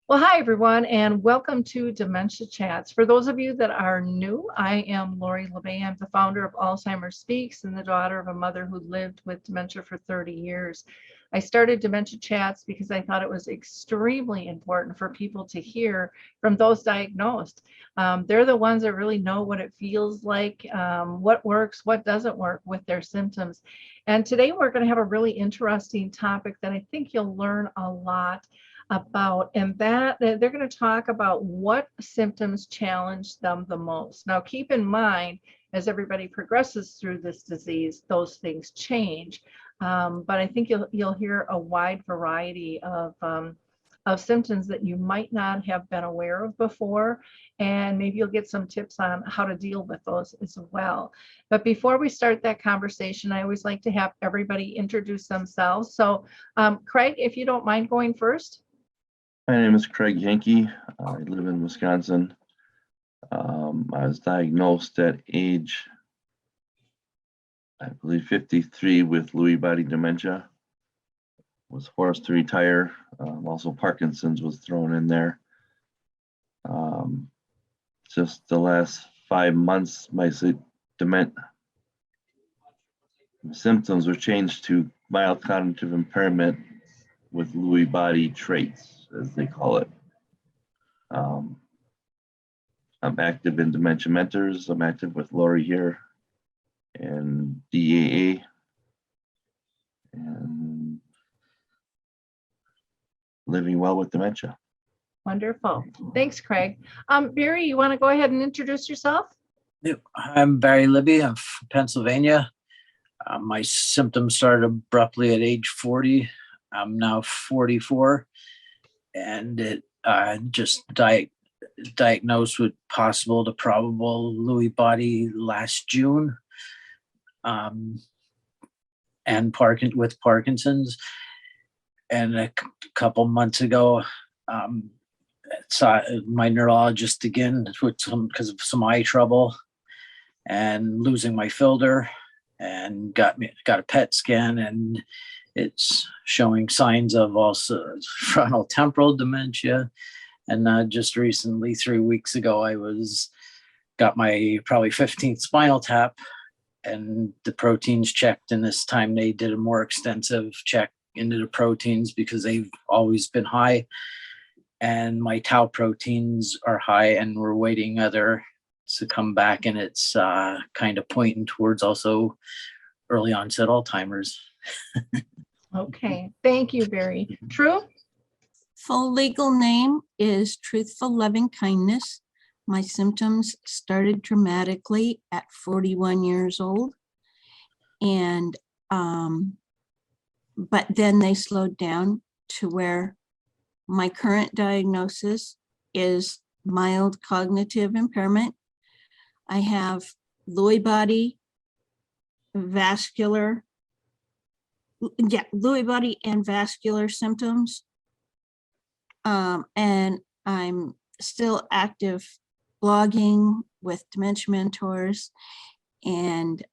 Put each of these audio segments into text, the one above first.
Well, hi, everyone, and welcome to Dementia Chats. For those of you that are new, I am Lori LeBay. I'm the founder of Alzheimer's Speaks and the daughter of a mother who lived with dementia for 30 years. I started Dementia Chats because I thought it was extremely important for people to hear from those diagnosed. They're the ones that really know what it feels like, what works, what doesn't work with their symptoms. And today we're going to have a really interesting topic that I think you'll learn a lot about, and that they're going to talk about what symptoms challenge them the most. Now, keep in mind, as everybody progresses through this disease, those things change. But I think you'll hear a wide variety of symptoms that you might not have been aware of before, and maybe you'll get some tips on how to deal with those as well. But before we start that conversation, I always like to have everybody introduce themselves. So, Craig, if you don't mind going first. My name is Craig Yankee. I live in Wisconsin. I was diagnosed at age, I believe, 53 with Lewy body dementia. Was forced to retire. Also, Parkinson's was thrown in there. Just the last 5 months, my symptoms were changed to mild cognitive impairment with Lewy body traits, as they call it. I'm active in Dementia Mentors. I'm active with Lori here and DAA. And living well with dementia. Wonderful. Thanks, Craig. Barry, you want to go ahead and introduce yourself? Yep. I'm Barry Libby. I'm from Pennsylvania. My symptoms started abruptly at age 40. I'm now 44, and it just diagnosed with possible to probable Lewy body last June, and with Parkinson's. And a couple months ago, saw my neurologist again because of some eye trouble and losing my filter, and got a PET scan, and it's showing signs of also frontal temporal dementia. And just recently, 3 weeks ago, I got my probably 15th spinal tap, and the proteins checked. And this time they did a more extensive check into the proteins because they've always been high. And my tau proteins are high, and we're waiting other to come back. And it's kind of pointing towards also early onset Alzheimer's. Okay, thank you, Barry. True? Full legal name is Truthful Loving Kindness. My symptoms started dramatically at 41 years old. And, but then they slowed down to where my current diagnosis is mild cognitive impairment. I have Lewy body, Lewy body and vascular symptoms. And I'm still active blogging with Dementia Mentors and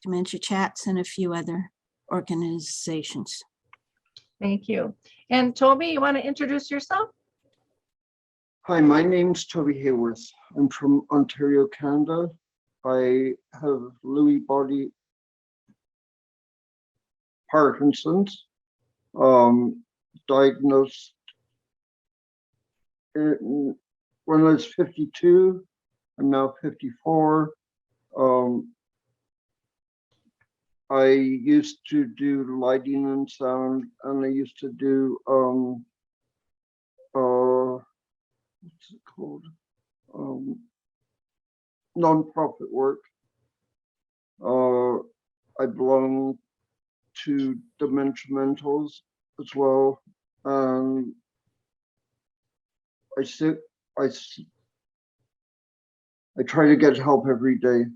Dementia Chats and a few other organizations. Thank you. And Toby, you want to introduce yourself? Hi, my name's Toby Hayworth. I'm from Ontario, Canada. I have Lewy body Parkinson's, diagnosed when I was 52. I'm now 54. I used to do lighting and sound, and I used to do what's it called? Non-profit work. I belong to Dementia Mentors as well, and I try to get help every day.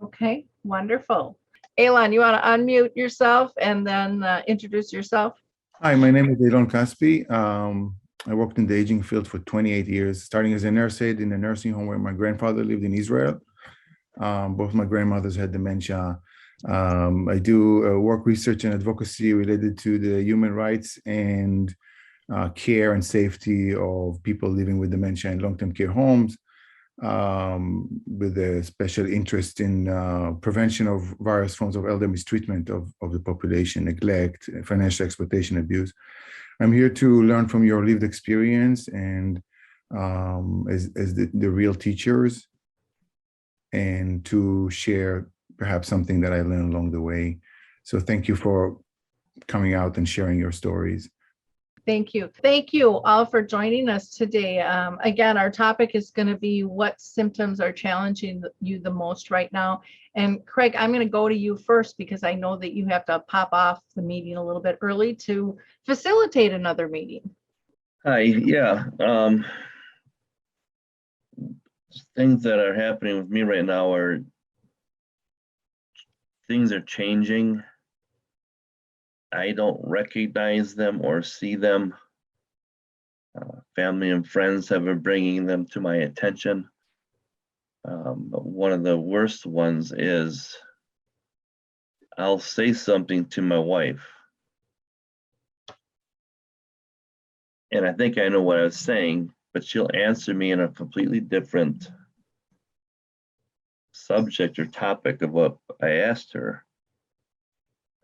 Okay, wonderful. Elon, you want to unmute yourself and then introduce yourself? Hi, my name is Elon Caspi. I worked in the aging field for 28 years, starting as a nurse aide in a nursing home where my grandfather lived in Israel. Both my grandmothers had dementia. I do work research and advocacy related to the human rights and care and safety of people living with dementia in long-term care homes, with a special interest in prevention of various forms of elder mistreatment of the population, neglect, financial exploitation, abuse. I'm here to learn from your lived experience and as the real teachers, and to share perhaps something that I learned along the way. So thank you for coming out and sharing your stories. Thank you. Thank you all for joining us today. Again, our topic is going to be what symptoms are challenging you the most right now. And Craig, I'm going to go to you first because I know that you have to pop off the meeting a little bit early to facilitate another meeting. Hi, yeah. Things that are happening with me right now are things are changing. I don't recognize them or see them. Family and friends have been bringing them to my attention. But one of the worst ones is I'll say something to my wife, and I think I know what I was saying, but she'll answer me in a completely different subject or topic of what I asked her.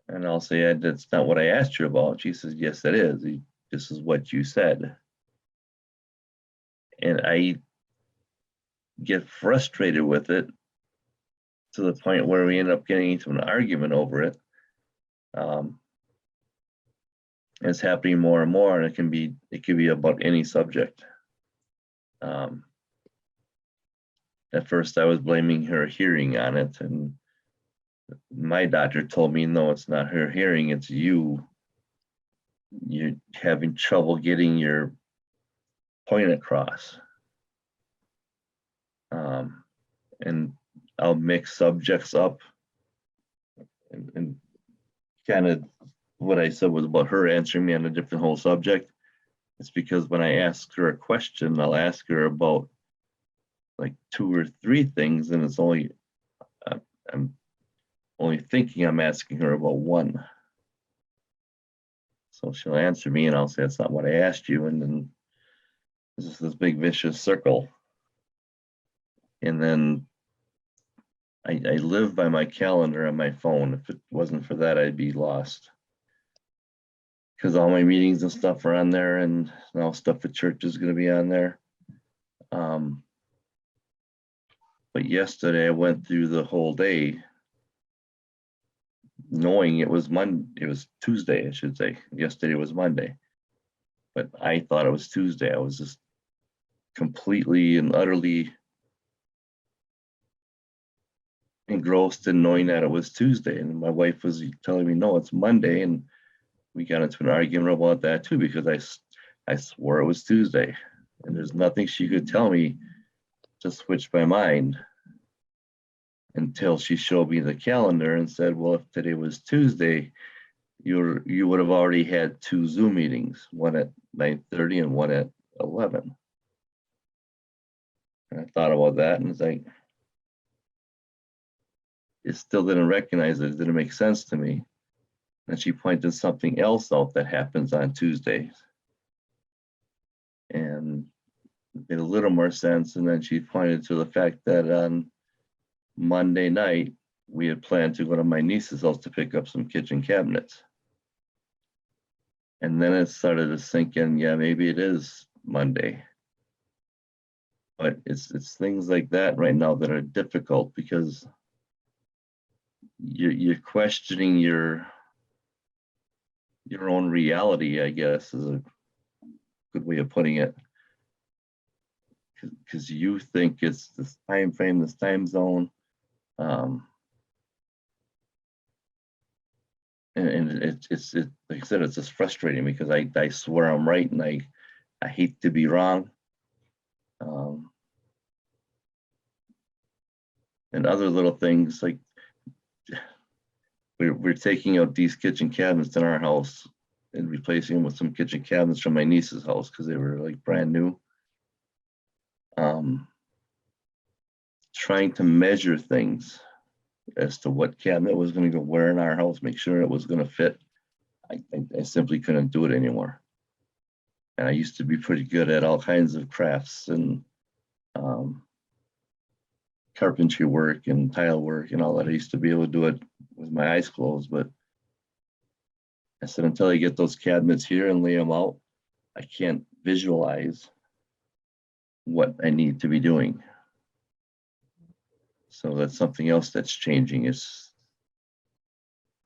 And I'll say, that's not what I asked you about. She says, yes, it is. This is what you said. And I get frustrated with it to the point where we end up getting into an argument over it. It's happening more and more, and it can be about any subject. At first, I was blaming her hearing on it, and my doctor told me, no, it's not her hearing, it's you. You're having trouble getting your point across. And I'll mix subjects up, and kind of what I said was about her answering me on a different whole subject. It's because when I ask her a question, I'll ask her about like 2 or 3 things, and it's only I'm only thinking I'm asking her about 1. So she'll answer me, and I'll say, "That's not what I asked you," and then there's just this big vicious circle. And then I live by my calendar on my phone. If it wasn't for that, I'd be lost. Because all my meetings and stuff are on there, and now stuff at church is going to be on there. But yesterday I went through the whole day knowing it was Tuesday, I should say. Yesterday was Monday. But I thought it was Tuesday. I was just completely and utterly engrossed in knowing that it was Tuesday. And my wife was telling me, no, it's Monday. And we got into an argument about that too, because I swore it was Tuesday. And there's nothing she could tell me to switch my mind until she showed me the calendar and said, well, if today was Tuesday, you would have already had 2 Zoom meetings, one at 9:30 and one at 11. And I thought about that, and it's like, it still didn't recognize it. It didn't make sense to me. And she pointed something else out that happens on Tuesdays. And it made a little more sense. And then she pointed to the fact that on Monday night, we had planned to go to my niece's house to pick up some kitchen cabinets. And then it started to sink in, yeah, maybe it is Monday. But it's things like that right now that are difficult, because you're questioning your own reality, I guess, is a good way of putting it. Because you think it's this time frame, this time zone. And it's like I said, it's just frustrating because I swear I'm right, and I hate to be wrong. And other little things like we're taking out these kitchen cabinets in our house and replacing them with some kitchen cabinets from my niece's house because they were like brand new. Trying to measure things as to what cabinet was going to go where in our house, make sure it was going to fit. I simply couldn't do it anymore. And I used to be pretty good at all kinds of crafts and carpentry work and tile work and all that. I used to be able to do it with my eyes closed, but I said, until I get those cabinets here and lay them out, I can't visualize what I need to be doing. So that's something else that's changing is,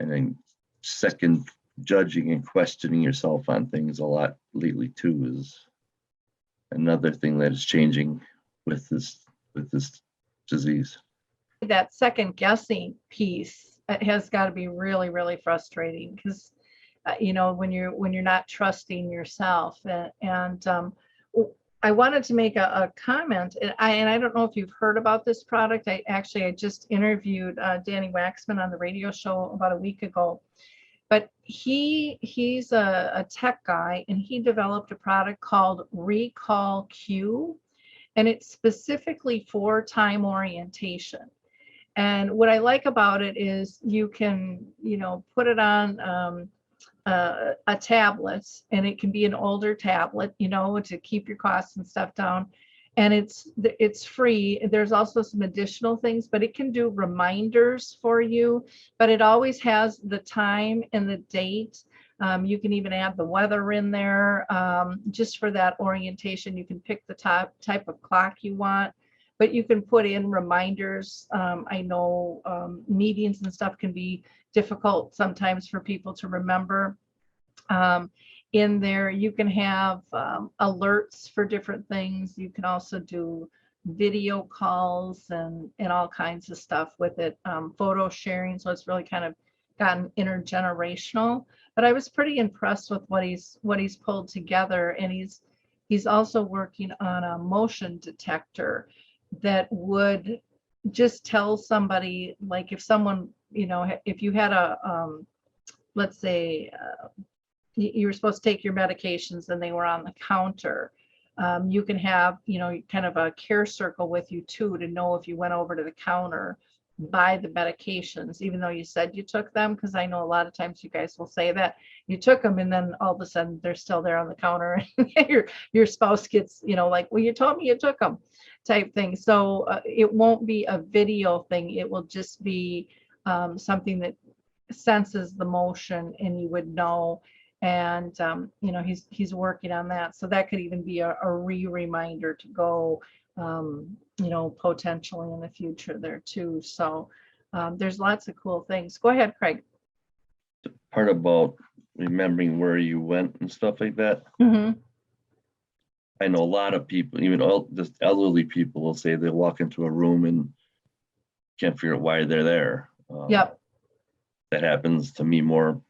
and then second, judging and questioning yourself on things a lot lately too is another thing that is changing with this disease. That second guessing piece has got to be really, really frustrating because you know, when you're not trusting yourself. And I wanted to make a comment, and I don't know if you've heard about this product. I just interviewed Danny Waxman on the radio show about a week ago, but he's a tech guy, and he developed a product called Recall Q, and it's specifically for time orientation. And what I like about it is you can, you know, put it on a tablet, and it can be an older tablet, you know, to keep your costs and stuff down. And it's free. There's also some additional things, but it can do reminders for you, but it always has the time and the date. You can even add the weather in there, just for that orientation. You can pick the type of clock you want, but you can put in reminders. I know meetings and stuff can be difficult sometimes for people to remember. In there, you can have alerts for different things. You can also do video calls and all kinds of stuff with it, photo sharing. So it's really kind of gotten intergenerational. But I was pretty impressed with what he's pulled together, and he's also working on a motion detector that would just tell somebody, like if someone, you know, if you had a let's say you were supposed to take your medications and they were on the counter, you can have, you know, kind of a care circle with you too, to know if you went over to the counter, buy the medications, even though you said you took them. Because I know a lot of times you guys will say that you took them, and then all of a sudden they're still there on the counter. your spouse gets, you know, like, well, you told me you took them, type thing. So it won't be a video thing. It will just be something that senses the motion, and you would know. And you know, he's working on that, so that could even be a reminder to go, you know, potentially in the future there too. So there's lots of cool things. Go ahead, Craig. The part about remembering where you went and stuff like that. Mm-hmm. I know a lot of people, even all just elderly people, will say they walk into a room and can't figure out why they're there. Yep. That happens to me more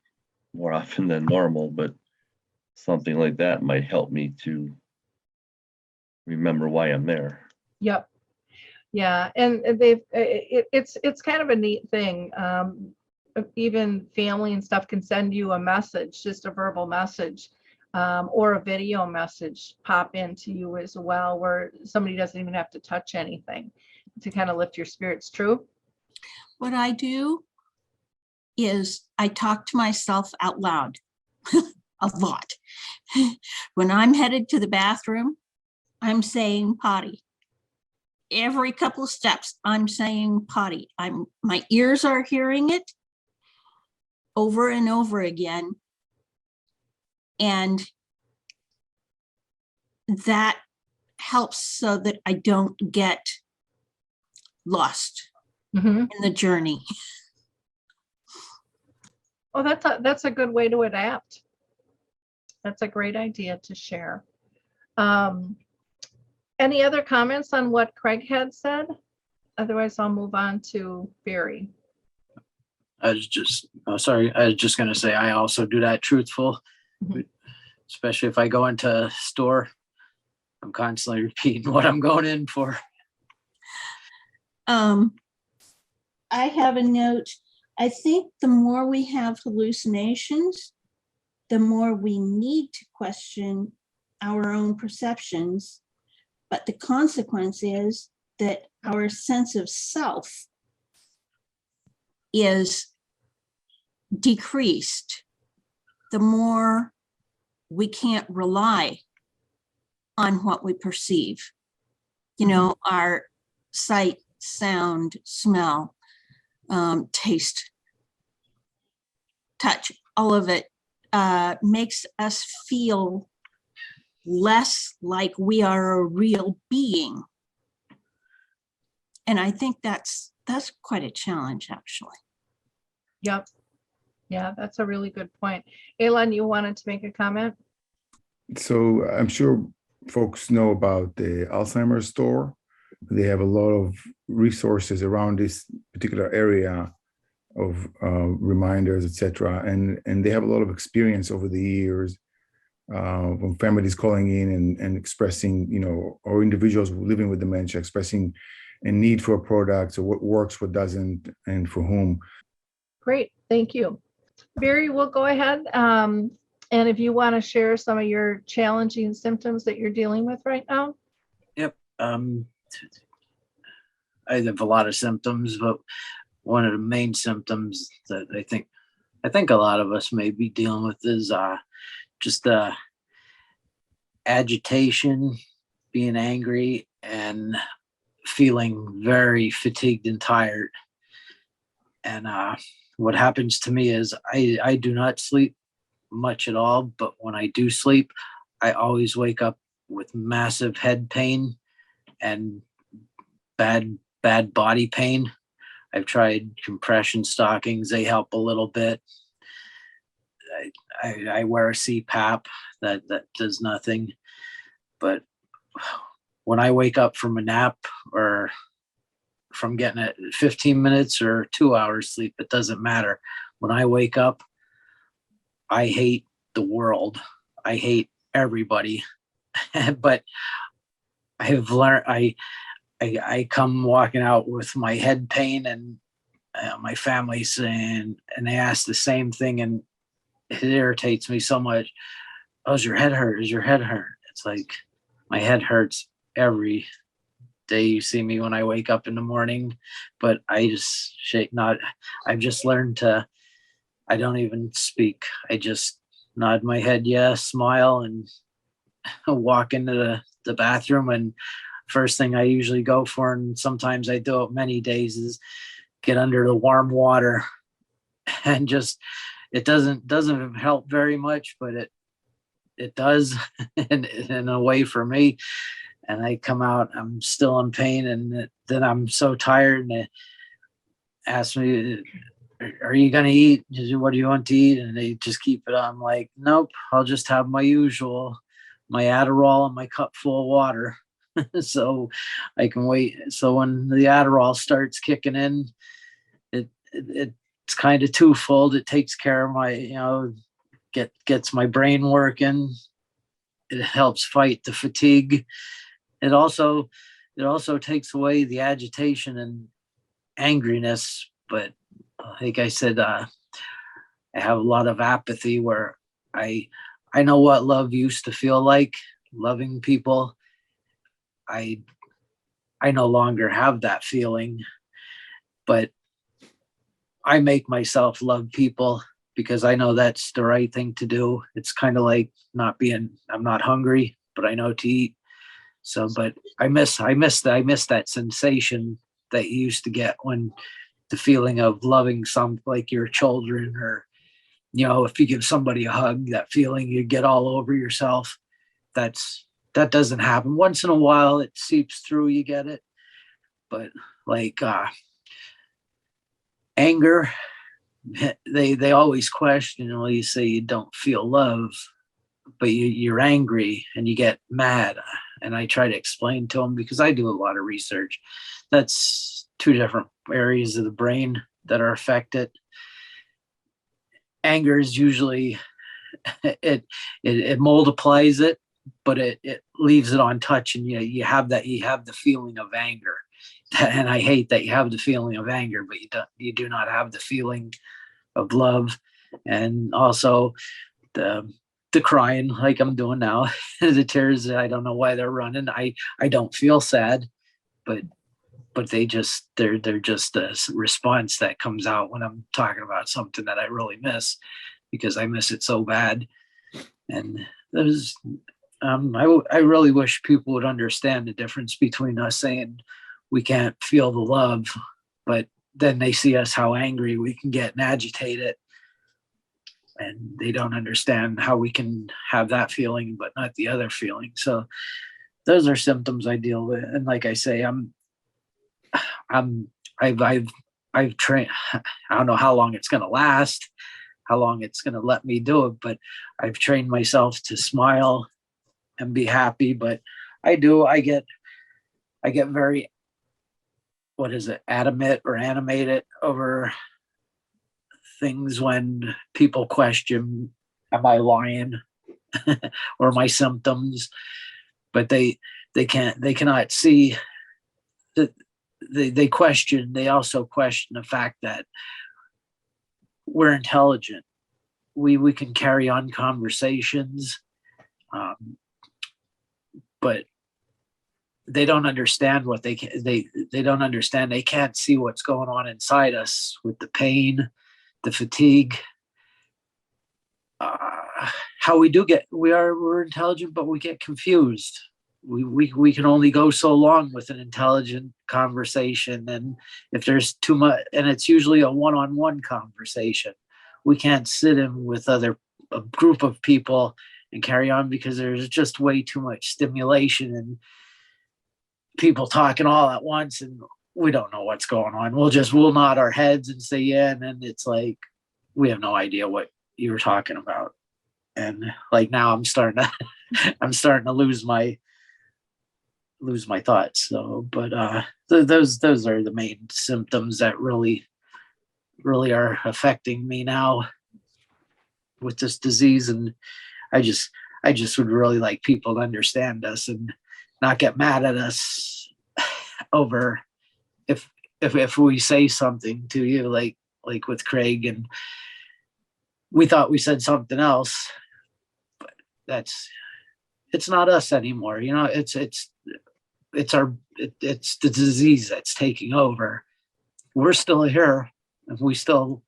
often than normal, but something like that might help me to remember why I'm there. Yep. Yeah, and it's kind of a neat thing. Even family and stuff can send you a message, just a verbal message, or a video message pop into you as well, where somebody doesn't even have to touch anything to kind of lift your spirits. True? What I do is I talk to myself out loud a lot. When I'm headed to the bathroom, I'm saying potty. Every couple of steps, I'm saying potty. My ears are hearing it over and over again. And that helps so that I don't get lost in the journey. Oh, that's a good way to adapt. That's a great idea to share. Any other comments on what Craig had said? Otherwise, I'll move on to Barry. I was just going to say, I also do that truthful, especially if I go into a store. I'm constantly repeating what I'm going in for. I have a note. I think the more we have hallucinations, the more we need to question our own perceptions. But the consequence is that our sense of self is decreased the more we can't rely on what we perceive. You know, our sight, sound, smell, taste, touch, all of it makes us feel less like we are a real being. And I think that's quite a challenge, actually. Yep. Yeah, that's a really good point. Elon, you wanted to make a comment? So I'm sure folks know about the Alzheimer's store. They have a lot of resources around this particular area of reminders, etc. And they have a lot of experience over the years when families calling in and expressing, you know, or individuals living with dementia expressing a need for a product, so what works, what doesn't, and for whom. Great, thank you. Barry, we'll go ahead. And if you want to share some of your challenging symptoms that you're dealing with right now. Yep. I have a lot of symptoms, but one of the main symptoms that I think a lot of us may be dealing with is just agitation, being angry, and feeling very fatigued and tired. And what happens to me is I do not sleep much at all, but when I do sleep, I always wake up with massive head pain and bad body pain. I've tried compression stockings. They help a little bit. I wear a CPAP that does nothing. But when I wake up from a nap or from getting it 15 minutes or 2 hours sleep, it doesn't matter. When I wake up, I hate the world. I hate everybody. But I've learned, I come walking out with my head pain, and my family saying, and they ask the same thing, and it irritates me so much. Oh, does your head hurt? Does your head hurt? It's like my head hurts every day you see me when I wake up in the morning, but I just I've just learned I don't even speak. I just nod my head yes, smile, and walk into the bathroom. And first thing I usually go for, and sometimes I do it many days, is get under the warm water. And just, it doesn't help very much, but it does in a way for me. And I come out, I'm still in pain, and then I'm so tired, and they ask me, are you going to eat? What do you want to eat? And they just keep it on. I'm like, nope, I'll just have my usual, my Adderall and my cup full of water. So I can wait. So when the Adderall starts kicking in, it's kind of twofold. It takes care of my, gets my brain working. It helps fight the fatigue. It also takes away the agitation and angriness. But like I said, I have a lot of apathy where I know what love used to feel like, loving people. I no longer have that feeling, but I make myself love people because I know that's the right thing to do. It's kind of like I'm not hungry, but I know to eat. So, but I miss that sensation that you used to get when the feeling of loving some, like your children, or, if you give somebody a hug, that feeling you get all over yourself. That doesn't happen. Once in a while it seeps through, you get it. But like anger, they always question, you say you don't feel love, but you're angry and you get mad. And I try to explain to them, because I do a lot of research, that's two different areas of the brain that are affected. Anger is usually, it multiplies it, but it leaves it on touch, and you have the feeling of anger. And I hate that you have the feeling of anger, but you do not have the feeling of love. And also the crying, like I'm doing now, the tears, I don't know why they're running. I don't feel sad, but they're just a response that comes out when I'm talking about something that I really miss, because I miss it so bad. And I really wish people would understand the difference between us saying we can't feel the love, but then they see us how angry we can get and agitated, and they don't understand how we can have that feeling but not the other feeling. So those are symptoms I deal with, and like I say, I've trained. I don't know how long it's going to last, how long it's going to let me do it, but I've trained myself to smile and be happy. But I get very, what is it, adamant or animated over things when people question, am I lying or my symptoms? But they cannot see that they also question the fact that we're intelligent. We can carry on conversations, but they don't understand what they don't understand. They can't see what's going on inside us with the pain, the fatigue. How we're intelligent, but we get confused. We can only go so long with an intelligent conversation, and if there's too much, and it's usually a one-on-one conversation, we can't sit in with a group of people and carry on because there's just way too much stimulation and people talking all at once, and we don't know what's going on. We'll nod our heads and say yeah, and then it's like we have no idea what you were talking about. And like now I'm starting to lose my thoughts. So, but those are the main symptoms that really are affecting me now with this disease. And I just would really like people to understand us and not get mad at us over if we say something to you, like with Craig, and we thought we said something else, but it's not us anymore. You know, it's the disease that's taking over. We're still here, and we still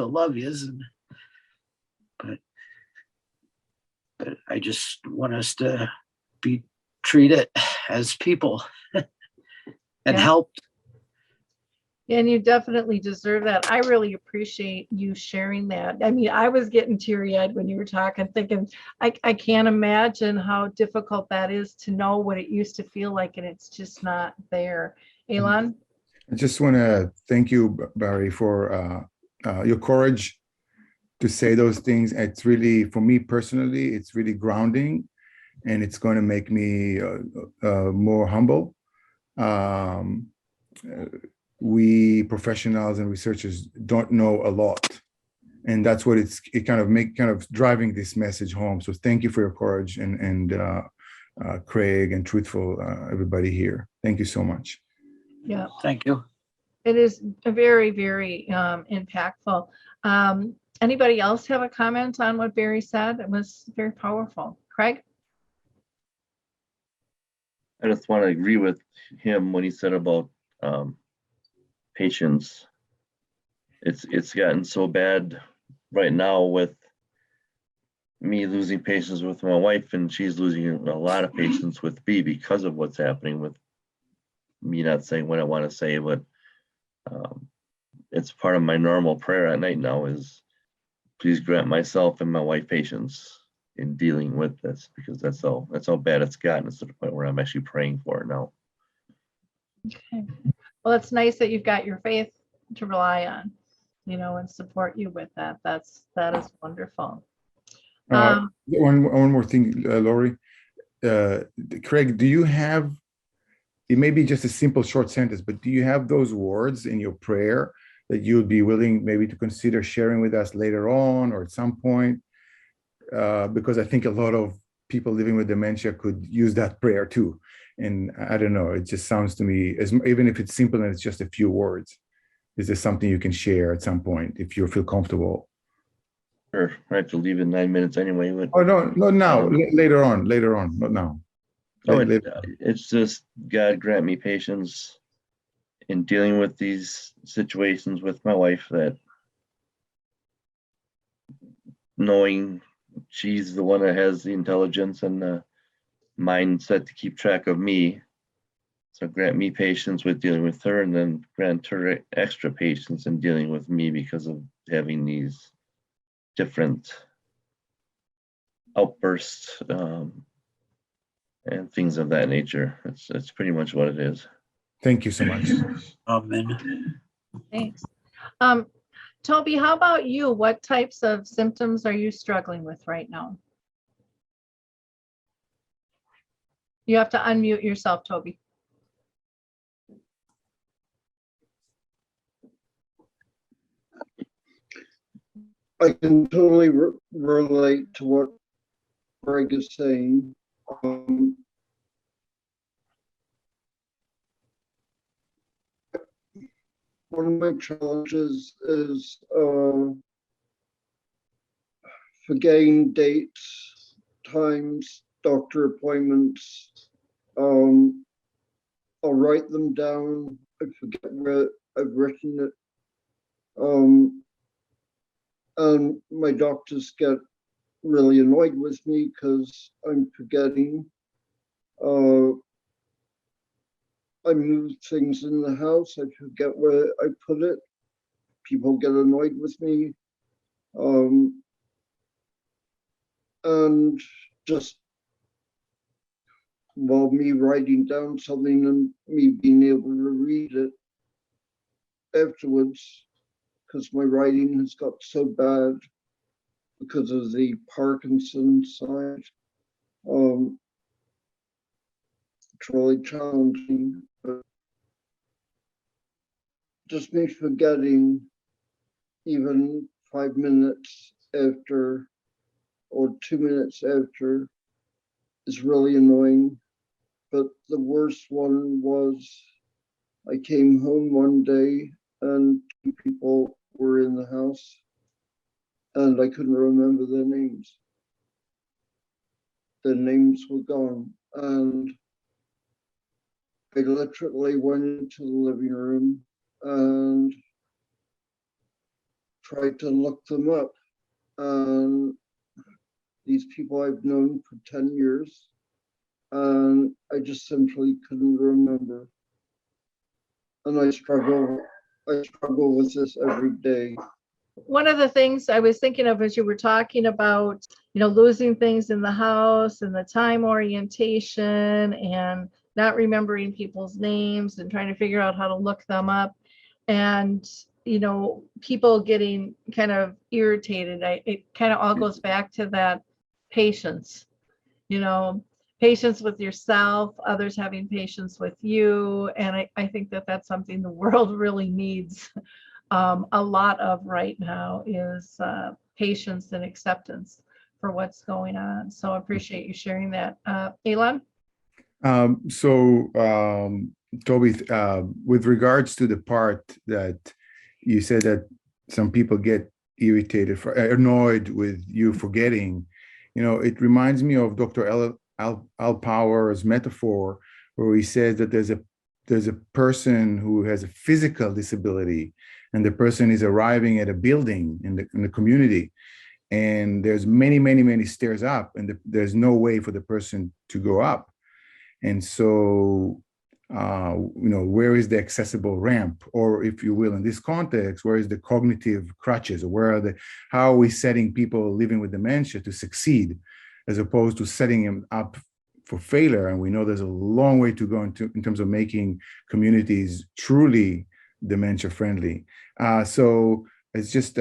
love you, but I just want us to be treated as people and helped. And you definitely deserve that. I really appreciate you sharing that. I mean, I was getting teary-eyed when you were talking, thinking, I can't imagine how difficult that is to know what it used to feel like, and it's just not there. Elon? I just want to thank you, Barry, for your courage to say those things. It's really, for me personally, it's really grounding, and it's going to make me more humble. We professionals and researchers don't know a lot, and that's what it kind of driving this message home. So thank you for your courage, and Craig and Truthful, everybody here. Thank you so much. Yeah, Thank you. it is very, very impactful. Anybody else have a comment on what Barry said? It was very powerful. Craig? I just want to agree with him when he said about patience. It's gotten so bad right now with me losing patience with my wife, and she's losing a lot of patience with me because of what's happening with me not saying what I want to say. But it's part of my normal prayer at night now is, please grant myself and my wife patience in dealing with this, because that's how bad it's gotten. It's to the point where I'm actually praying for it now. Okay. Well, it's nice that you've got your faith to rely on, and support you with that. That is wonderful. One more thing, Lori. Craig, do you have, it may be just a simple short sentence, but do you have those words in your prayer that you would be willing maybe to consider sharing with us later on or at some point? Because I think a lot of people living with dementia could use that prayer too. And I don't know, it just sounds to me, even if it's simple and it's just a few words, is there something you can share at some point if you feel comfortable? Sure, I have to leave in 9 minutes anyway. But, oh, no, not now, later on, not now. No, it's just, God grant me patience in dealing with these situations with my wife, that knowing she's the one that has the intelligence and the mindset to keep track of me. So grant me patience with dealing with her, and then grant her extra patience in dealing with me because of having these different outbursts and things of that nature. It's pretty much what it is. Thank you so much. Amen. Thanks. Toby, how about you? What types of symptoms are you struggling with right now? You have to unmute yourself, Toby. I can totally relate to what Greg is saying. One of my challenges is forgetting dates, times, doctor appointments. I'll write them down. I forget where I've written it. And my doctors get really annoyed with me because I'm forgetting. I move things in the house. I forget where I put it. People get annoyed with me. And just while me writing down something and me being able to read it afterwards, because my writing has got so bad because of the Parkinson's side. It's really challenging, but just me forgetting even 5 minutes after or 2 minutes after is really annoying. But the worst one was I came home one day and 2 people were in the house and I couldn't remember their names. Their names were gone. And I literally went into the living room and tried to look them up. And these people I've known for 10 years, and I just simply couldn't remember. And I struggle with this every day. One of the things I was thinking of as you were talking about, losing things in the house and the time orientation and not remembering people's names and trying to figure out how to look them up, and people getting kind of irritated. It kind of all goes back to that patience, patience with yourself, others having patience with you. And I think that that's something the world really needs a lot of right now, is patience and acceptance for what's going on. So I appreciate you sharing that. Elon? Toby, with regards to the part that you said that some people get irritated, annoyed with you forgetting, it reminds me of Dr. Al Power's metaphor, where he says that there's a person who has a physical disability, and the person is arriving at a building in the community, and there's many stairs up, and there's no way for the person to go up. And so, where is the accessible ramp? Or if you will, in this context, where is the cognitive crutches? Or how are we setting people living with dementia to succeed, as opposed to setting them up for failure? And we know there's a long way to go in terms of making communities truly dementia friendly. So it's just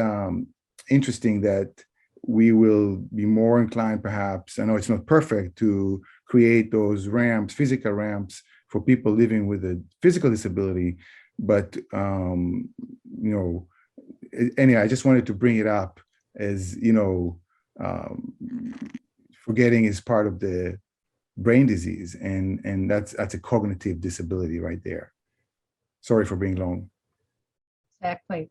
interesting that we will be more inclined, perhaps, I know it's not perfect, to create those ramps, physical ramps for people living with a physical disability. But, anyway, I just wanted to bring it up as, forgetting is part of the brain disease, and that's a cognitive disability right there. Sorry for being long. Exactly.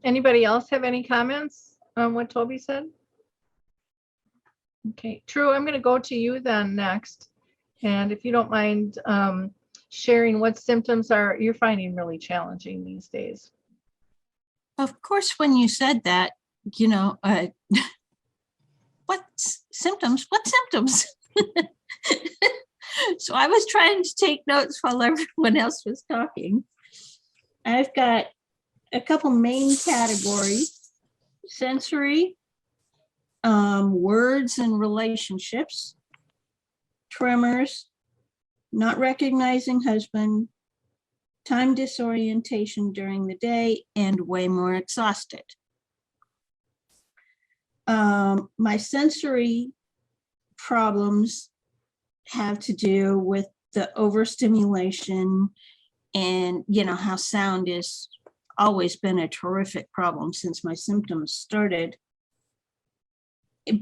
Anybody else have any comments on what Toby said? Okay, True, I'm going to go to you then next. And if you don't mind sharing what symptoms you're finding really challenging these days. Of course, when you said that, symptoms? What symptoms? So I was trying to take notes while everyone else was talking. I've got a couple main categories: sensory, words and relationships, tremors, not recognizing husband, time disorientation during the day, and way more exhausted. My sensory problems have to do with the overstimulation, and how sound has always been a terrific problem since my symptoms started.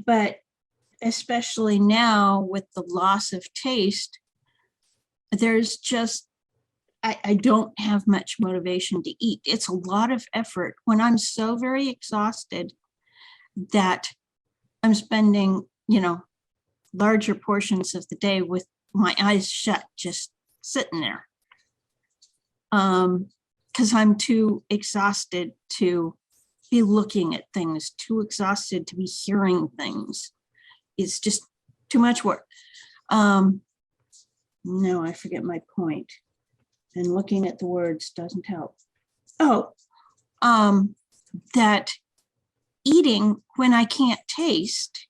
But especially now with the loss of taste, there's just, I don't have much motivation to eat. It's a lot of effort when I'm so very exhausted that I'm spending, larger portions of the day with my eyes shut, just sitting there. Because I'm too exhausted to be looking at things, too exhausted to be hearing things. It's just too much work. No, I forget my point. And looking at the words doesn't help. Oh, that eating when I can't taste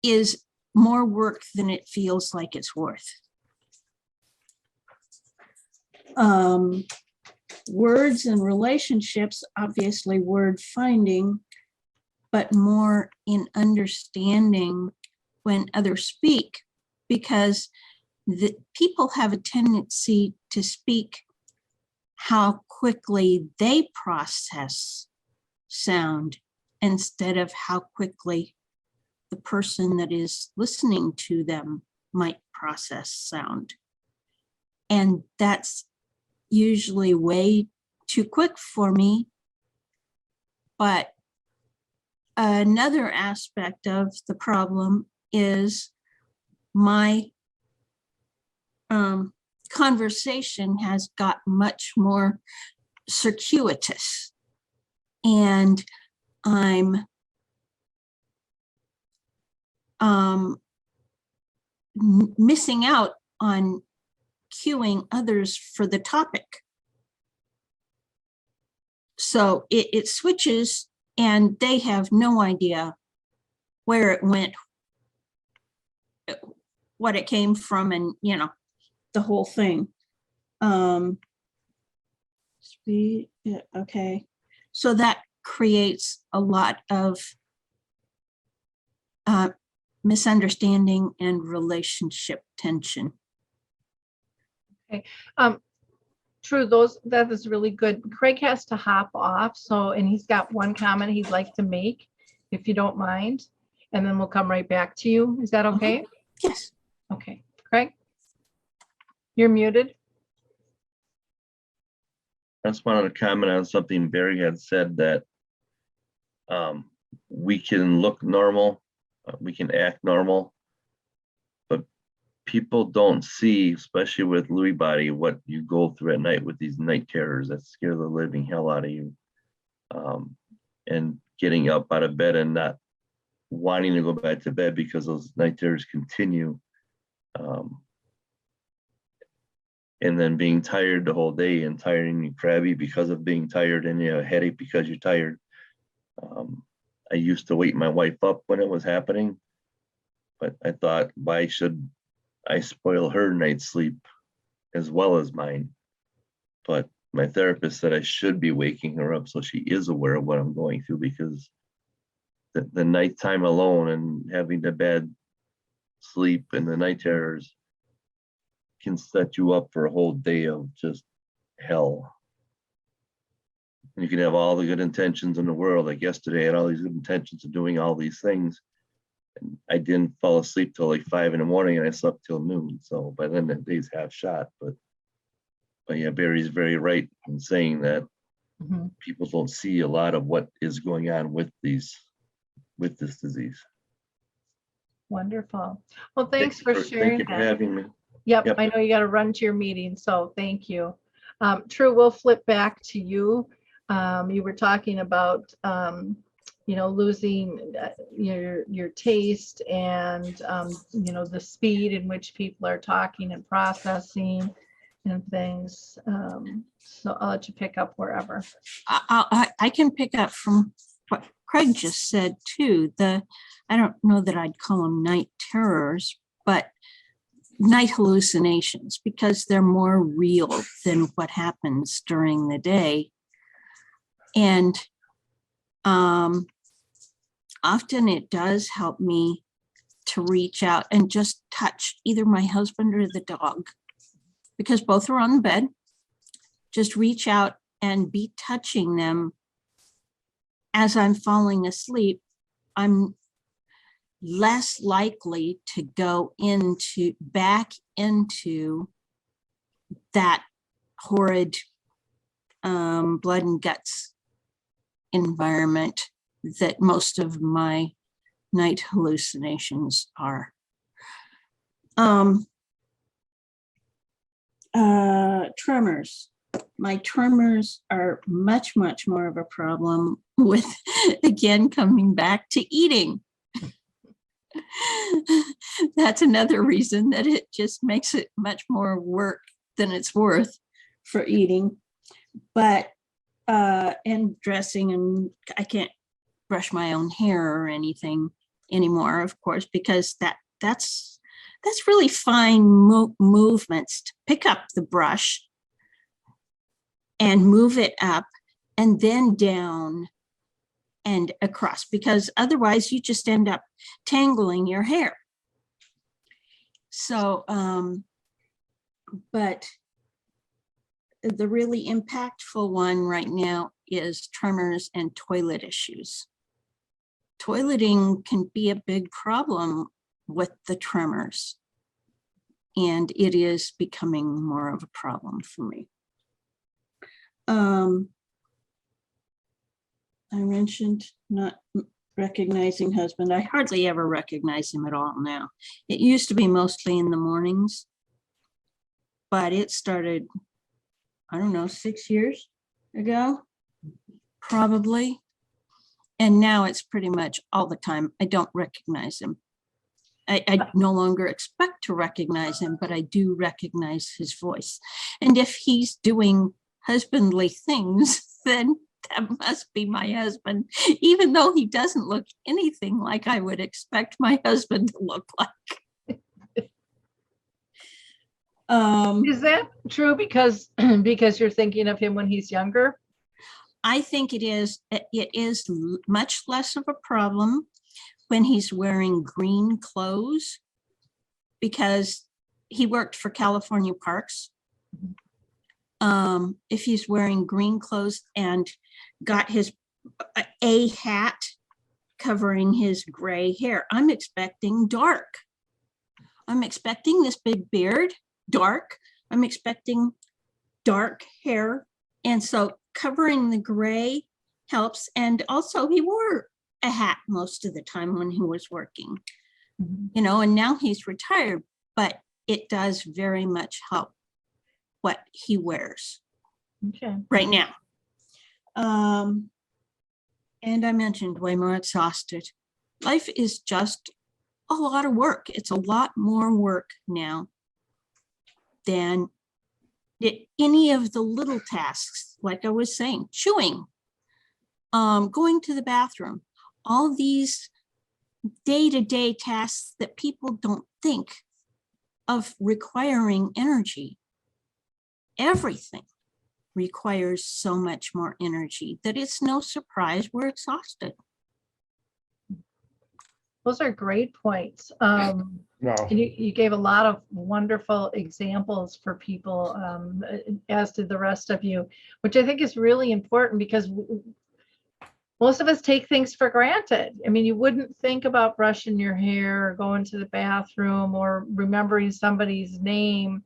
is more work than it feels like it's worth. Words and relationships, obviously word finding, but more in understanding when others speak, because the people have a tendency to speak how quickly they process sound instead of how quickly the person that is listening to them might process sound. And that's usually way too quick for me. But another aspect of the problem is my conversation has got much more circuitous, and I'm missing out on cueing others for the topic. So it switches and they have no idea where it went, what it came from, and the whole thing. Speed, yeah, okay. So that creates a lot of misunderstanding and relationship tension. Okay. True, that is really good. Craig has to hop off, and he's got one comment he'd like to make, if you don't mind, and then we'll come right back to you. Is that okay? Yes. Okay, Craig, you're muted. I just wanted to comment on something Barry had said, that we can look normal, we can act normal, but people don't see, especially with Lewy body, what you go through at night with these night terrors that scare the living hell out of you. And getting up out of bed and not wanting to go back to bed because those night terrors continue. And then being tired the whole day, and tired and crabby because of being tired, and you have a headache because you're tired. I used to wake my wife up when it was happening, but I thought, why should I spoil her night's sleep as well as mine? But my therapist said I should be waking her up so she is aware of what I'm going through, because the nighttime alone and having the bad sleep and the night terrors can set you up for a whole day of just hell. You can have all the good intentions in the world. Like yesterday, I had all these good intentions of doing all these things, and I didn't fall asleep till like 5 a.m, and I slept till noon. So by then, that day's half shot. But yeah, Barry's very right in saying that people don't see a lot of what is going on with this disease. Wonderful. Well, thanks for sharing. Thank you for having me. Yep, I know you got to run to your meeting, so thank you. True, we'll flip back to you. You were talking about losing your taste and, the speed in which people are talking and processing and things. So I'll let you pick up wherever. I can pick up from what Craig just said too. I don't know that I'd call them night terrors, but night hallucinations, because they're more real than what happens during the day. And often it does help me to reach out and just touch either my husband or the dog, because both are on the bed. Just reach out and be touching them as I'm falling asleep. I'm less likely to go back into that horrid blood and guts environment that most of my night hallucinations are. Tremors. My tremors are much, much more of a problem with, again, coming back to eating. That's another reason that it just makes it much more work than it's worth for eating. But and dressing, and I can't brush my own hair or anything anymore, of course, because that's really fine movements to pick up the brush and move it up and then down and across, because otherwise you just end up tangling your hair. So, but the really impactful one right now is tremors and toilet issues. Toileting can be a big problem with the tremors, and it is becoming more of a problem for me. I mentioned not recognizing husband. I hardly ever recognize him at all now. It used to be mostly in the mornings, but it started, I don't know, 6 years ago, probably. And now it's pretty much all the time. I don't recognize him. I no longer expect to recognize him, but I do recognize his voice. And if he's doing husbandly things, then that must be my husband, even though he doesn't look anything like I would expect my husband to look like. Is that true because you're thinking of him when he's younger? I think it is much less of a problem when he's wearing green clothes, because he worked for California Parks. If he's wearing green clothes and got a hat covering his gray hair, I'm expecting dark. I'm expecting this big beard, dark. I'm expecting dark hair. And so covering the gray helps. And also he wore a hat most of the time when he was working, and now he's retired, but it does very much help what he wears right now. And I mentioned way more exhausted. Life is just a lot of work. It's a lot more work now than any of the little tasks, like I was saying, chewing, going to the bathroom, all these day-to-day tasks that people don't think of requiring energy. Everything requires so much more energy that it's no surprise we're exhausted. Those are great points. Wow. And you gave a lot of wonderful examples for people, as did the rest of you, which I think is really important, because most of us take things for granted. I mean, you wouldn't think about brushing your hair or going to the bathroom or remembering somebody's name.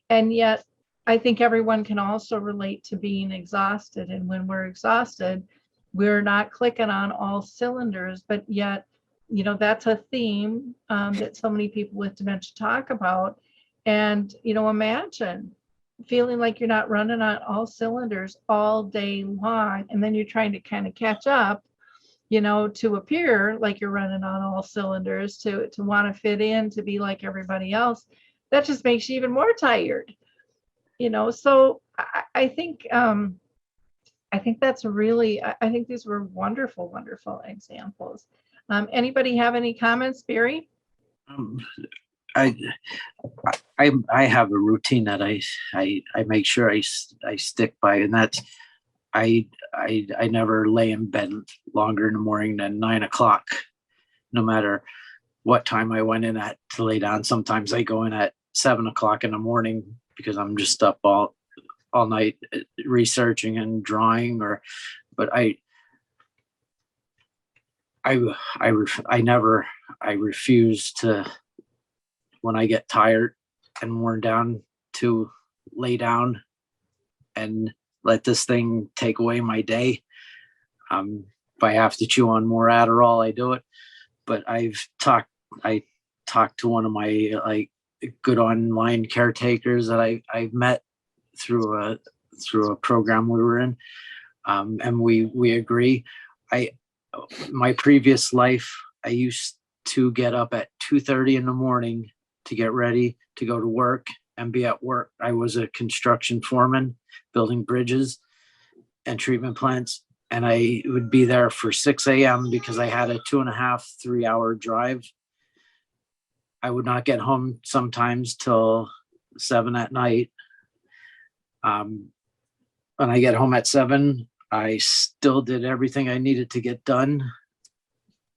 And yet, I think everyone can also relate to being exhausted. And when we're exhausted, we're not clicking on all cylinders, but yet, that's a theme that so many people with dementia talk about. And, imagine feeling like you're not running on all cylinders all day long, and then you're trying to kind of catch up to appear like you're running on all cylinders, to want to fit in, to be like everybody else, that just makes you even more tired. So I think that's really, I think these were wonderful, wonderful examples. Anybody have any comments, Barry? I have a routine that I make sure I stick by, and that's I never lay in bed longer in the morning than 9 o'clock, no matter what time I went in at to lay down. Sometimes I go in at 7 o'clock in the morning because I'm just up all night researching and drawing, but I refuse to, when I get tired and worn down, to lay down and let this thing take away my day. If I have to chew on more Adderall, I do it. But I talked to one of my good online caretakers that I've met through a program we were in, and we agree. My previous life, I used to get up at 2:30 in the morning to get ready to go to work and be at work. I was a construction foreman building bridges and treatment plants, and I would be there for 6 a.m. because I had a 2.5, 3 hour drive. I would not get home sometimes till 7 at night. When I get home at 7, I still did everything I needed to get done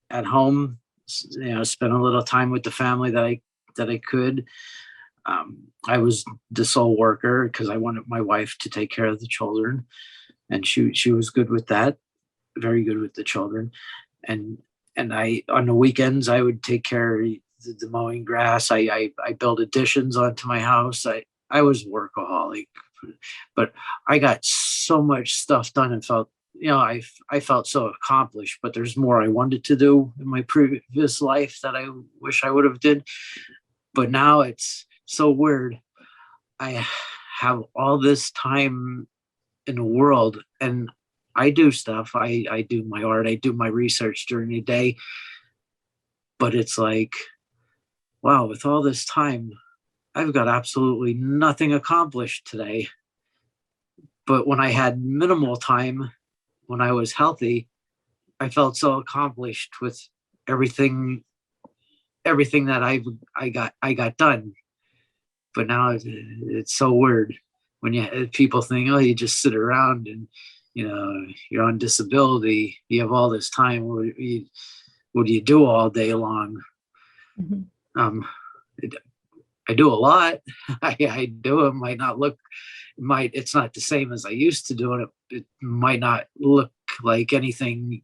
at home. Spend a little time with the family that I could. I was the sole worker because I wanted my wife to take care of the children, and she was good with that, very good with the children. And I, on the weekends, I would take care of the mowing grass. I built additions onto my house. I was workaholic, but I got so much stuff done and felt, I felt so accomplished. But there's more I wanted to do in my previous life that I wish I would have did. But now it's so weird. I have all this time in the world, and I do stuff. I do my art. I do my research during the day. But it's like, wow, with all this time, I've got absolutely nothing accomplished today. But when I had minimal time, when I was healthy, I felt so accomplished with everything that I got done. But now it's so weird when people think, oh, you just sit around and you're on disability, you have all this time. What do you do all day long? Mm-hmm. I do a lot. I do. It might not look, it's not the same as I used to do it. It might not look like anything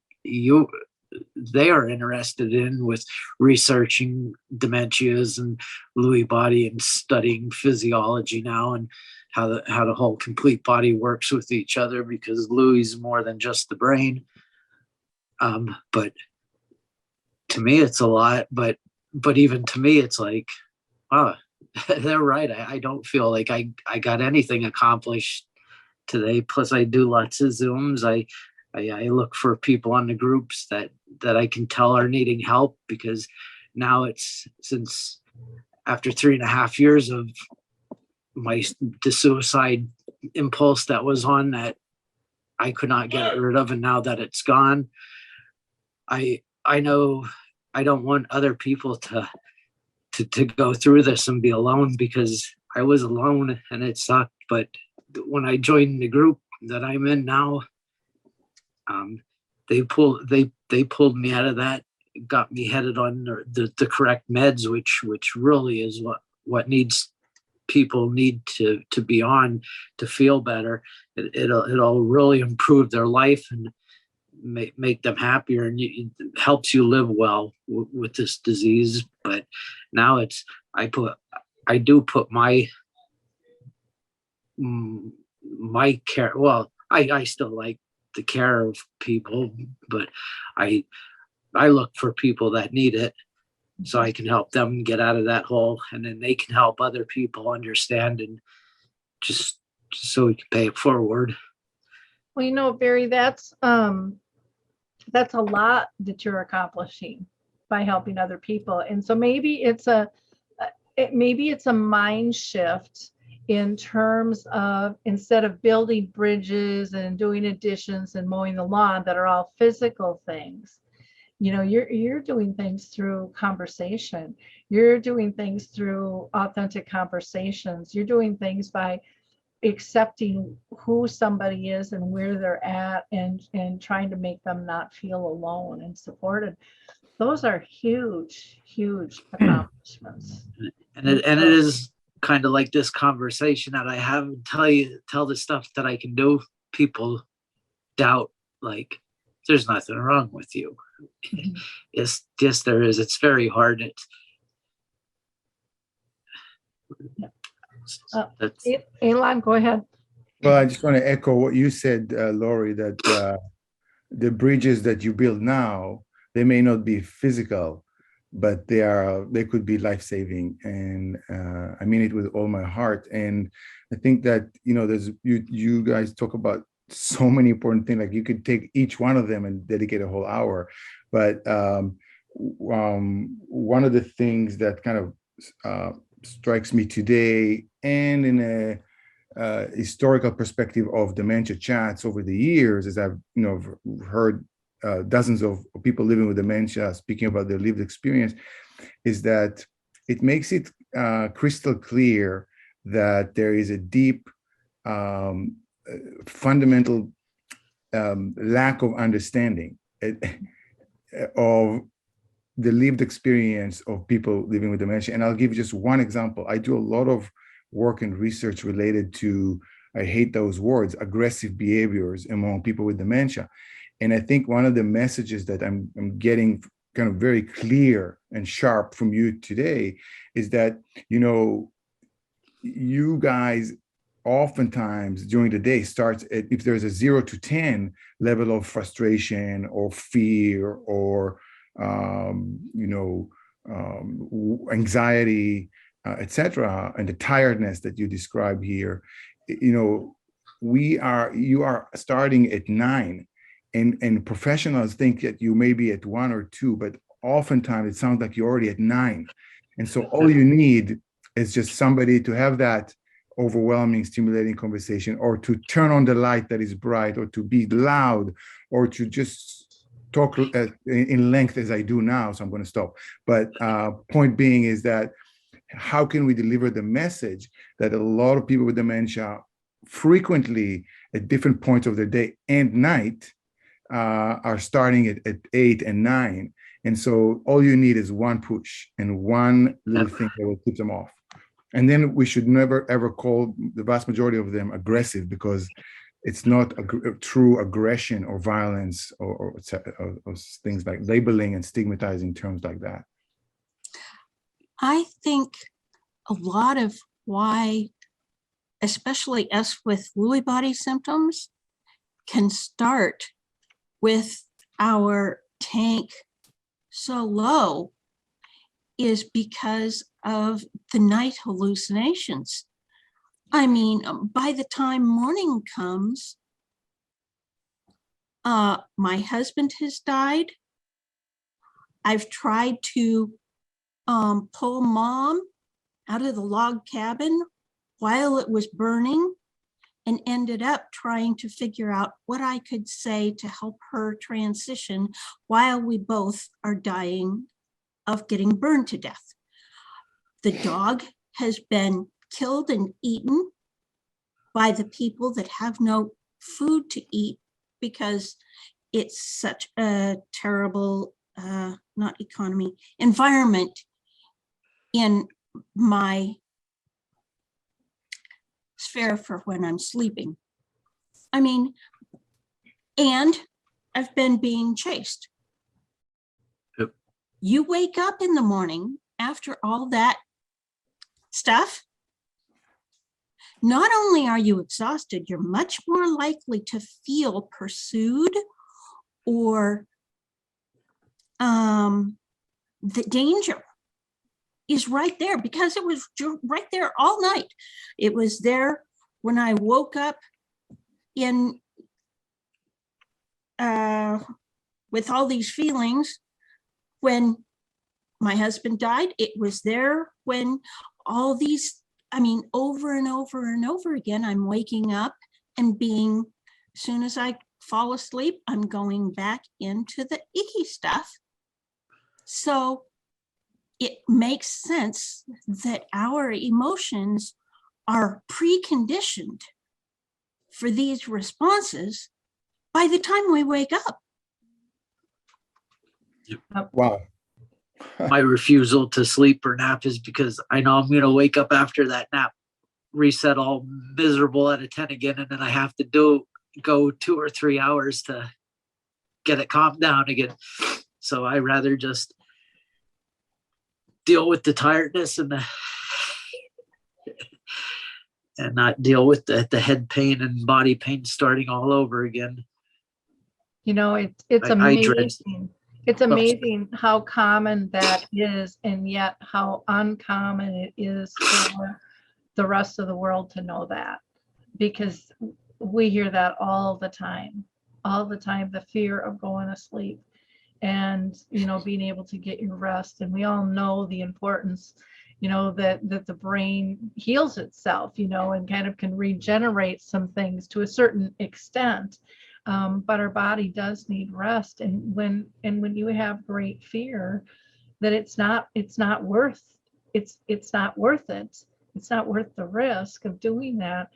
they are interested in, with researching dementias and Lewy body and studying physiology now, and how the whole complete body works with each other, because Lewy's more than just the brain. But to me, it's a lot. But even to me, it's like, wow, they're right. I don't feel like I got anything accomplished today. Plus, I do lots of Zooms. I look for people on the groups that I can tell are needing help, because now it's, since after 3.5 years of the suicide impulse that was on, that I could not get rid of, and now that it's gone, I know I don't want other people to go through this and be alone, because I was alone and it sucked. But when I joined the group that I'm in now, they pulled me out of that, got me headed on the correct meds, which really is what people need to be on to feel better. It'll really improve their life and make them happier, and it helps you live well with this disease. But now it's, I do put my care, well, I still like the care of people, but I look for people that need it, so I can help them get out of that hole, and then they can help other people understand, and just so we can pay it forward. Well, Barry, that's that's a lot that you're accomplishing by helping other people. And so maybe it's a mind shift in terms of, instead of building bridges and doing additions and mowing the lawn that are all physical things, you're doing things through conversation. You're doing things through authentic conversations. You're doing things by accepting who somebody is and where they're at, and trying to make them not feel alone and supported. Those are huge, huge accomplishments. And it is kind of like this conversation that I have, tell the stuff that I can do. People doubt, like, there's nothing wrong with you. Yes, there is. It's very hard. Elon, go ahead. Well, I just want to echo what you said, Lori, that the bridges that you build now, they may not be physical, but they could be life-saving. And I mean it with all my heart. And I think that, you guys talk about so many important things. Like, you could take each one of them and dedicate a whole hour. But one of the things that kind of strikes me today, and in a historical perspective of Dementia Chats over the years, as I've heard dozens of people living with dementia speaking about their lived experience, is that it makes it crystal clear that there is a deep fundamental lack of understanding of the lived experience of people living with dementia. And I'll give you just one example. I do a lot of work and research related to, I hate those words, aggressive behaviors among people with dementia. And I think one of the messages that I'm getting kind of very clear and sharp from you today is that, you guys oftentimes during the day starts at, if there's a 0 to 10 level of frustration or fear or anxiety, etc., and the tiredness that you describe here, you are starting at 9, and professionals think that you may be at 1 or 2, but oftentimes it sounds like you're already at 9. And so all you need is just somebody to have that overwhelming, stimulating conversation, or to turn on the light that is bright, or to be loud, or to just talk in length as I do now. So I'm going to stop. But point being is that, how can we deliver the message that a lot of people with dementia frequently at different points of their day and night are starting at 8 and 9. And so all you need is one push and one little thing that will keep them off. And then we should never, ever call the vast majority of them aggressive, because it's not a true aggression or violence or things like labeling and stigmatizing terms like that. I think a lot of why, especially us with Lewy body symptoms, can start with our tank so low is because of the night hallucinations. I mean, by the time morning comes, my husband has died. I've tried to pull Mom out of the log cabin while it was burning, and ended up trying to figure out what I could say to help her transition while we both are dying of getting burned to death. The dog has been killed and eaten by the people that have no food to eat, because it's such a terrible, not economy, environment in my sphere for when I'm sleeping. I mean, and I've been being chased. Yep. You wake up in the morning after all that stuff, not only are you exhausted, you're much more likely to feel pursued, or the danger is right there, because it was right there all night. It was there when I woke up in with all these feelings when my husband died. It was there when all these, I mean, over and over and over again, I'm waking up and being, as soon as I fall asleep, I'm going back into the icky stuff. So it makes sense that our emotions are preconditioned for these responses by the time we wake up. Wow. My refusal to sleep or nap is because I know I'm going to wake up after that nap, reset all miserable at a 10 again, and then I have to go 2 or 3 hours to get it calmed down again. So I rather just deal with the tiredness and not deal with the head pain and body pain starting all over again. You know, it's I dread- amazing. It's amazing how common that is, and yet how uncommon it is for the rest of the world to know that, because we hear that all the time, the fear of going to sleep and, you know, being able to get your rest. And we all know the importance, you know, that the brain heals itself, you know, and kind of can regenerate some things to a certain extent. But our body does need rest. And when you have great fear that it's not worth it. It's not worth the risk of doing that.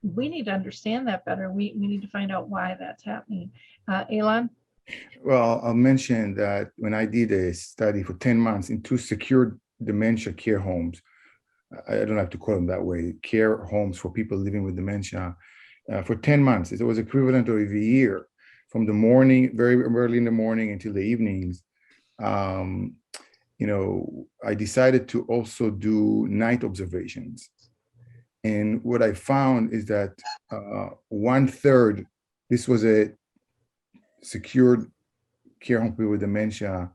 We need to understand that better. We need to find out why that's happening. Elon? Well, I'll mention that when I did a study for 10 months in 2 secured dementia care homes, I don't have to call them that way, care homes for people living with dementia, for 10 months. It was equivalent of a year, from the morning, very early in the morning until the evenings. You know, I decided to also do night observations. And what I found is that 1/3, this was a secured care home people with dementia.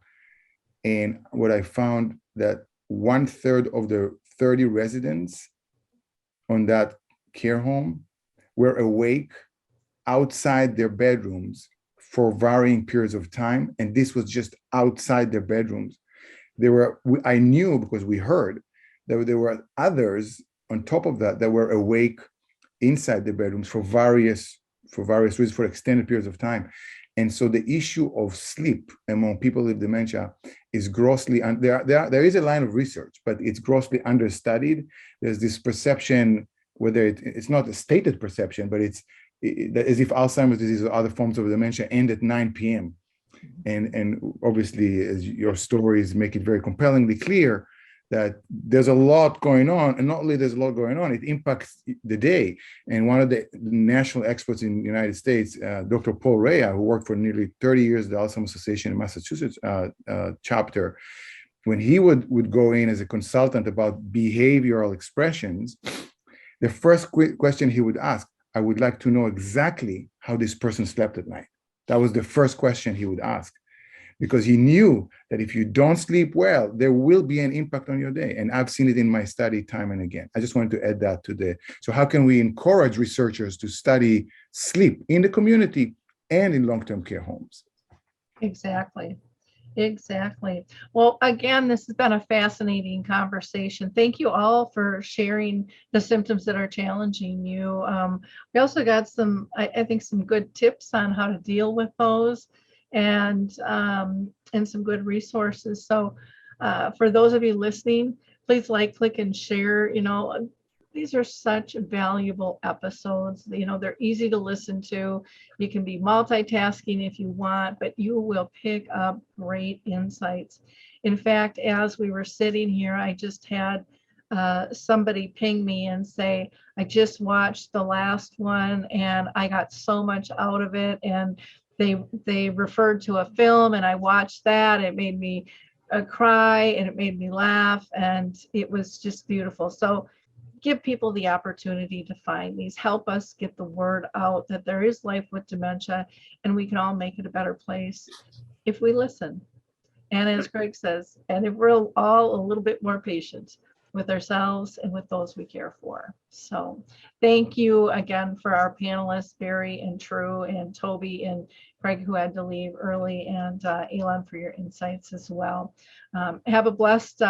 And what I found that 1/3 of the 30 residents on that care home were awake outside their bedrooms for varying periods of time. And this was just outside their bedrooms. I knew, because we heard that there were others on top of that were awake inside the bedrooms for various reasons, for extended periods of time. And so the issue of sleep among people with dementia is grossly, there is a line of research, but it's grossly understudied. There's this perception, whether it's not a stated perception, but it's as if Alzheimer's disease or other forms of dementia end at 9 p.m. And obviously, as your stories make it very compellingly clear, that there's a lot going on, and not only there's a lot going on, it impacts the day. And one of the national experts in the United States, Dr. Paul Rea, who worked for nearly 30 years at the Alzheimer's Association in Massachusetts chapter, when he would go in as a consultant about behavioral expressions, the first question he would ask, I would like to know exactly how this person slept at night. That was the first question he would ask, because he knew that if you don't sleep well, there will be an impact on your day. And I've seen it in my study time and again. I just wanted to add that to so how can we encourage researchers to study sleep in the community and in long-term care homes? Exactly. Well, again, this has been a fascinating conversation. Thank you all for sharing the symptoms that are challenging you. We also got some, I think, some good tips on how to deal with those, and some good resources. So for those of you listening, please like, click, and share. You know, these are such valuable episodes. You know, they're easy to listen to. You can be multitasking if you want, but you will pick up great insights. In fact, as we were sitting here, I just had somebody ping me and say, I just watched the last one and I got so much out of it. And they referred to a film, and I watched that. It made me cry, and it made me laugh, and it was just beautiful. So give people the opportunity to find these. Help us get the word out that there is life with dementia, and we can all make it a better place if we listen. And as Greg says, and if we're all a little bit more patient. with ourselves and with those we care for. So thank you again for our panelists, Barry and True and Toby and Craig, who had to leave early, and Elon for your insights as well. Have a blessed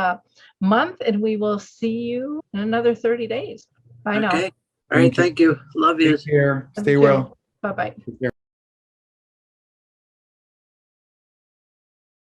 month, and we will see you in another 30 days. Bye now. Okay. All right. Thank you. Love you. Take care. Stay well. Bye-bye. Take care.